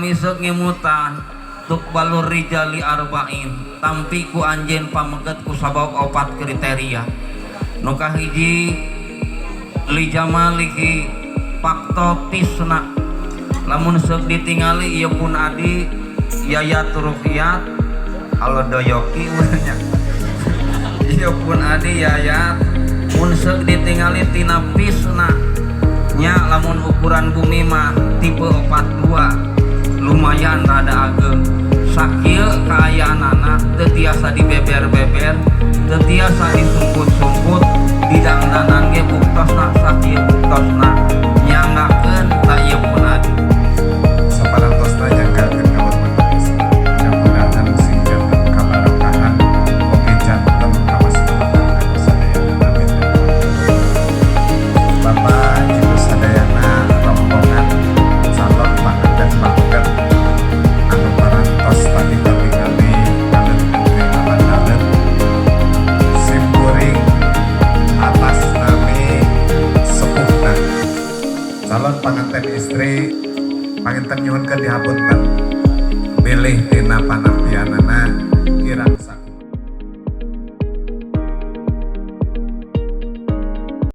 pamisek ngemutan tuk balur rijali arba'in tampi ku anjeun pameget ku sabab 4 kriteria nu kahiji li jamalihi paktotisna lamun seuk ditingali ieu pun adi yayat ruhiyat halodoyoki urangnya ieu pun adi yayat mun seuk ditingali tina pisna nya lamun ukuran bumi mah tipe 42 lumayan rada ageng sakieu kaayaanana teu tiasa dibeber-beber teu tiasa disumput-sumput didangdanan ge buktosna sakieu buktosna nyanggakeun ta ieu pun adi saparantosna nyanggakeun kaluhur mudah-mudahan sing janten kabarokahan oge janten kamaslahatan sadayana amin. Bapak Ibu sadayana rombongan calon panganten pameget anu parantos tadi katingali kaleun putri aban-aban simkuring atas nami sepuhna calon panganten istri panginten nyuhunkeun dihapunten bilih dina panampianana